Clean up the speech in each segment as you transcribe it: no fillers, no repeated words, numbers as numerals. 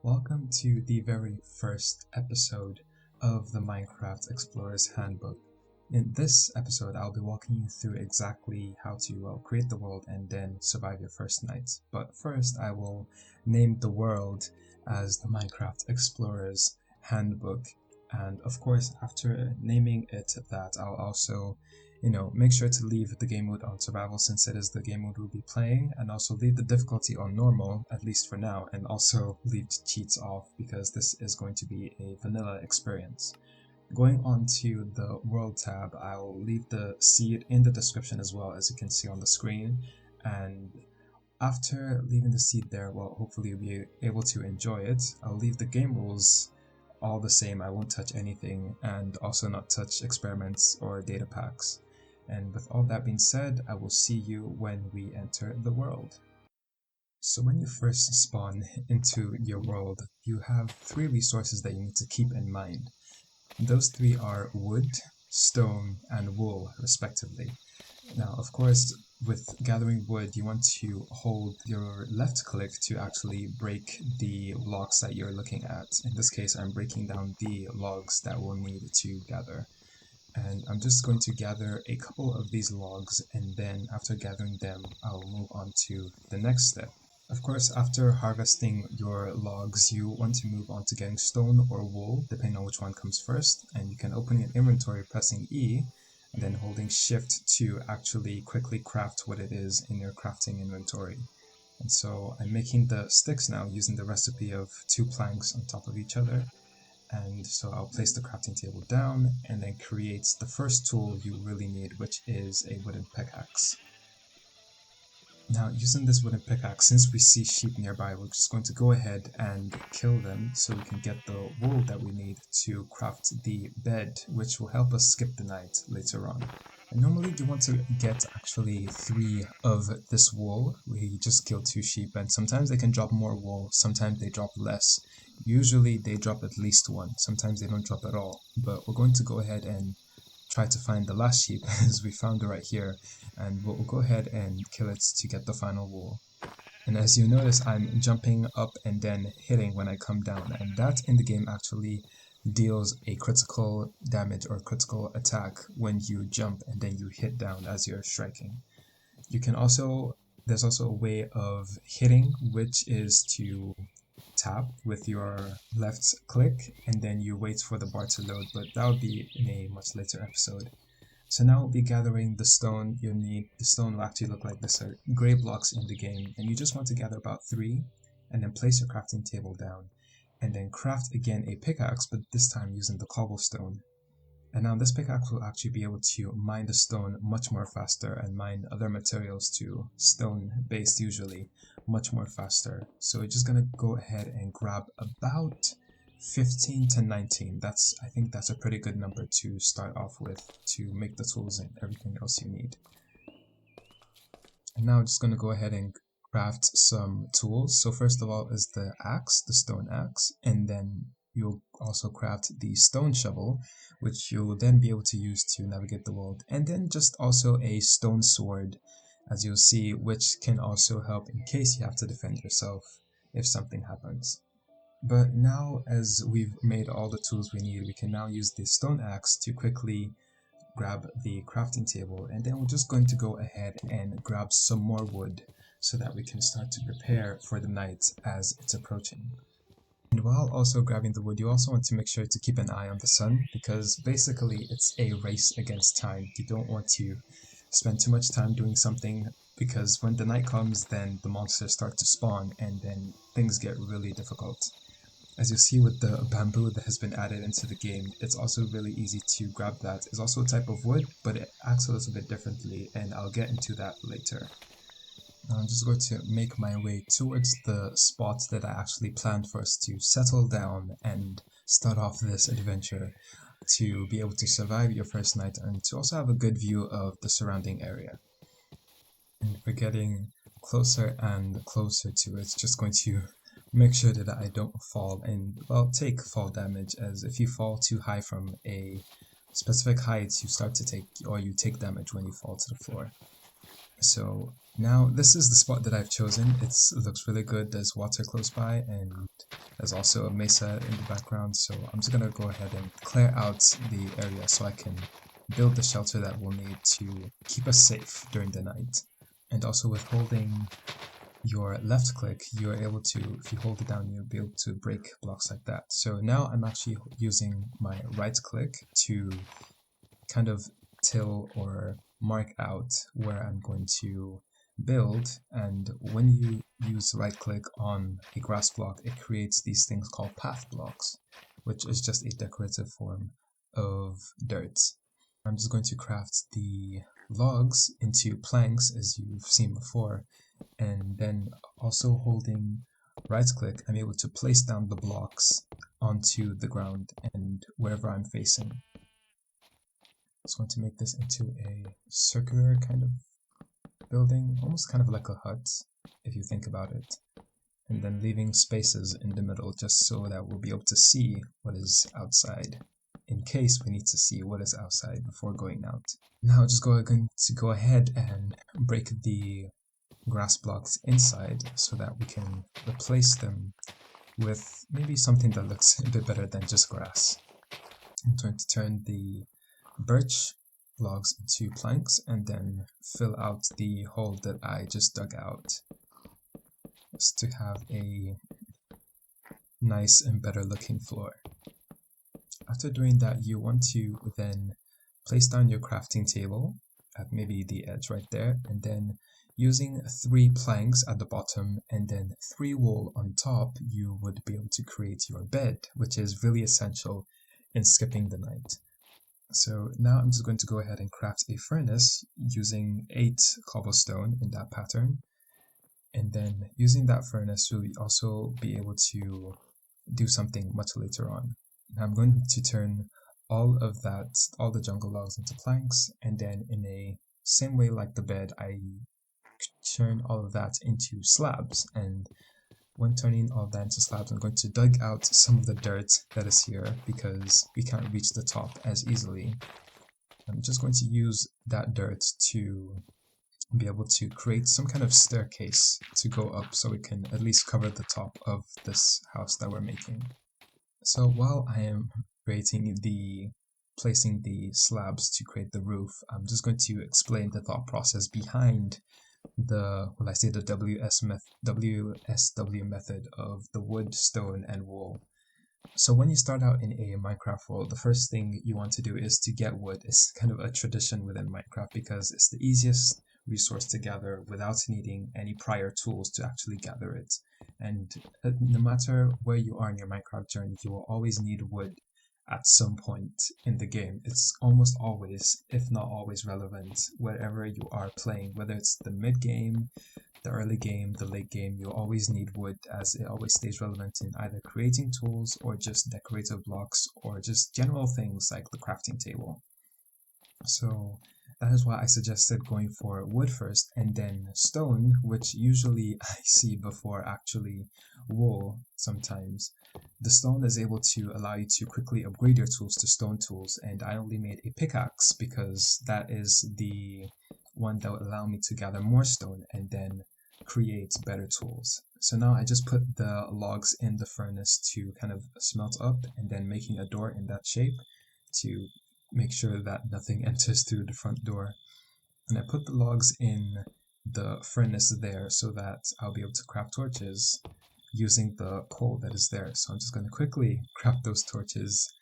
Welcome to the very first episode of the Minecraft Explorer's Handbook. In this episode, I'll be walking you through exactly how to create the world and then survive your first night. But first, I will name the world as the Minecraft Explorer's Handbook. And of course, after naming it that, I'll also make sure to leave the game mode on survival since it is the game mode we'll be playing, and also leave the difficulty on normal, at least for now, and also leave cheats off because this is going to be a vanilla experience. Going on to the world tab, I'll leave the seed in the description as well, as you can see on the screen, and after leaving the seed there, well, hopefully you'll be able to enjoy it. I'll leave the game rules all the same. I won't touch anything, and also not touch experiments or data packs. And with all that being said, I will see you when we enter the world. So when you first spawn into your world, you have three resources that you need to keep in mind. Those three are wood, stone, and wool, respectively. Now, of course, with gathering wood, you want to hold your left click to actually break the blocks that you're looking at. In this case, I'm breaking down the logs that we'll need to gather. And I'm just going to gather a couple of these logs, and then after gathering them, I'll move on to the next step. Of course, after harvesting your logs, you want to move on to getting stone or wool, depending on which one comes first, and you can open your inventory pressing E, and then holding shift to actually quickly craft what it is in your crafting inventory. And so I'm making the sticks now using the recipe of 2 planks on top of each other. And so I'll place the crafting table down and then create the first tool you really need, which is a wooden pickaxe. Now, using this wooden pickaxe, since we see sheep nearby, we're just going to go ahead and kill them so we can get the wool that we need to craft the bed, which will help us skip the night later on. And normally you want to get actually 3 of this wool. We just kill 2 sheep, and sometimes they can drop more wool, sometimes they drop less. Usually they drop at least 1, sometimes they don't drop at all. But we're going to go ahead and try to find the last sheep, as we found it right here, and we'll go ahead and kill it to get the final wool. And as you notice, I'm jumping up and then hitting when I come down, and that in the game actually deals a critical damage or critical attack when you jump and then you hit down as you're striking. There's also a way of hitting, which is to tap with your left click and then you wait for the bar to load, but that will be in a much later episode. So now we'll be gathering the stone. The stone will actually look like this, gray blocks in the game, and you just want to gather about 3 and then place your crafting table down and then craft again a pickaxe, but this time using the cobblestone. And now this pickaxe will actually be able to mine the stone much more faster and mine other materials too, stone based usually, much more faster. So we're just gonna go ahead and grab about 15 to 19. I think that's a pretty good number to start off with to make the tools and everything else you need. And now I'm just gonna go ahead and craft some tools. So first of all is the axe, the stone axe, and then you'll also craft the stone shovel, which you'll then be able to use to navigate the world, and then just also a stone sword, as you'll see, which can also help in case you have to defend yourself if something happens. But now, as we've made all the tools we need, we can now use the stone axe to quickly grab the crafting table, and then we're just going to go ahead and grab some more wood so that we can start to prepare for the night as it's approaching. And while also grabbing the wood, you also want to make sure to keep an eye on the sun, because basically it's a race against time. You don't want to spend too much time doing something, because when the night comes, then the monsters start to spawn and then things get really difficult. As you see with the bamboo that has been added into the game, it's also really easy to grab that. It's also a type of wood, but it acts a little bit differently, and I'll get into that later. Now I'm just going to make my way towards the spot that I actually planned for us to settle down and start off this adventure, to be able to survive your first night and to also have a good view of the surrounding area. And we're getting closer and closer to it, just going to make sure that I don't fall and, well, take fall damage, as if you fall too high from a specific height, you take damage when you fall to the floor. So now this is the spot that I've chosen. It looks really good. There's water close by and there's also a mesa in the background. So I'm just gonna go ahead and clear out the area so I can build the shelter that we'll need to keep us safe during the night. And also with holding your left click, you're able to, if you hold it down, you'll be able to break blocks like that. So now I'm actually using my right click to kind of till or mark out where I'm going to build, and when you use right click on a grass block, it creates these things called path blocks, which is just a decorative form of dirt. I'm just going to craft the logs into planks as you've seen before, and then also holding right click, I'm able to place down the blocks onto the ground and wherever I'm facing. Just going to make this into a circular kind of building, almost kind of like a hut, if you think about it. And then leaving spaces in the middle just so that we'll be able to see what is outside, in case we need to see what is outside before going out. Now just going to go ahead and break the grass blocks inside so that we can replace them with maybe something that looks a bit better than just grass. I'm going to turn the birch logs into planks and then fill out the hole that I just dug out, just to have a nice and better looking floor. After doing that, you want to then place down your crafting table at maybe the edge right there, and then using 3 planks at the bottom and then 3 wool on top, you would be able to create your bed, which is really essential in skipping the night. So now I'm just going to go ahead and craft a furnace using 8 cobblestone in that pattern, and then using that furnace we'll also be able to do something much later on. Now I'm going to turn all the jungle logs into planks, and then in a same way like the bed, I turn all of that into slabs, and when turning all of that into slabs, I'm going to dig out some of the dirt that is here because we can't reach the top as easily. I'm just going to use that dirt to be able to create some kind of staircase to go up so we can at least cover the top of this house that we're making. So while I am placing the slabs to create the roof, I'm just going to explain the thought process behind the WSW method of the wood, stone, and wool. So when you start out in a Minecraft world, the first thing you want to do is to get wood. It's kind of a tradition within Minecraft because it's the easiest resource to gather without needing any prior tools to actually gather it. And no matter where you are in your Minecraft journey, you will always need wood at some point in the game. It's almost always, if not always, relevant wherever you are playing, whether it's the mid game, the early game, the late game. You always need wood, as it always stays relevant in either creating tools or just decorative blocks or just general things like the crafting table. So that is why I suggested going for wood first and then stone, which usually I see before actually wool sometimes. The stone is able to allow you to quickly upgrade your tools to stone tools, and I only made a pickaxe because that is the one that would allow me to gather more stone and then create better tools. So now I just put the logs in the furnace to kind of smelt up, and then making a door in that shape to make sure that nothing enters through the front door. And I put the logs in the furnace there so that I'll be able to craft torches using the coal that is there. So I'm just going to quickly craft those torches,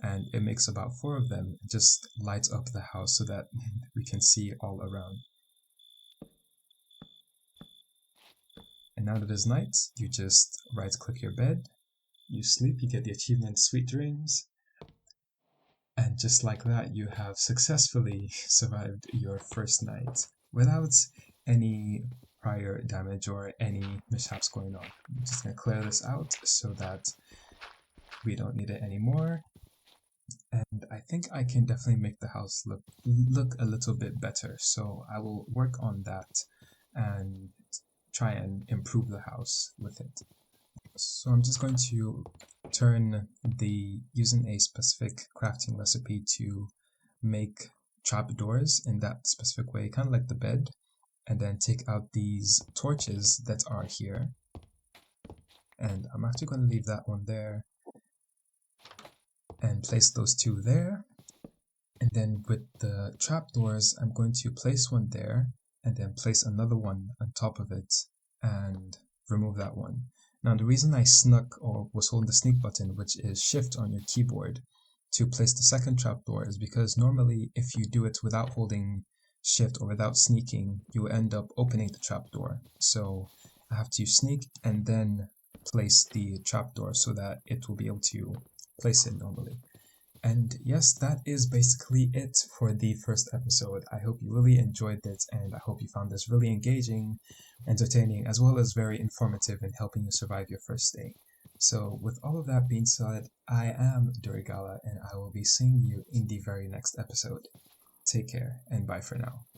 and it makes about 4 of them. It just lights up the house so that we can see all around. And now that it is night, you just right click your bed, you sleep, you get the achievement Sweet Dreams, and just like that you have successfully survived your first night without any prior damage or any mishaps going on. I'm just going to clear this out so that we don't need it anymore. And I think I can definitely make the house look a little bit better, so I will work on that and try and improve the house with it. So I'm just going to turn using a specific crafting recipe to make trapdoors in that specific way, kind of like the bed. and then take out these torches that are here. And I'm actually going to leave that one there and place those two there. And then with the trapdoors, I'm going to place one there and then place another one on top of it and remove that one. Now the reason I snuck or was holding the sneak button, which is shift on your keyboard, to place the second trapdoor is because normally if you do it without holding shift or without sneaking, you end up opening the trapdoor. So I have to sneak and then place the trapdoor so that it will be able to place it normally. And yes, that is basically it for the first episode. I hope you really enjoyed it, and I hope you found this really engaging, entertaining, as well as very informative in helping you survive your first day. So with all of that being said, I am Durigala, and I will be seeing you in the very next episode. Take care, and bye for now.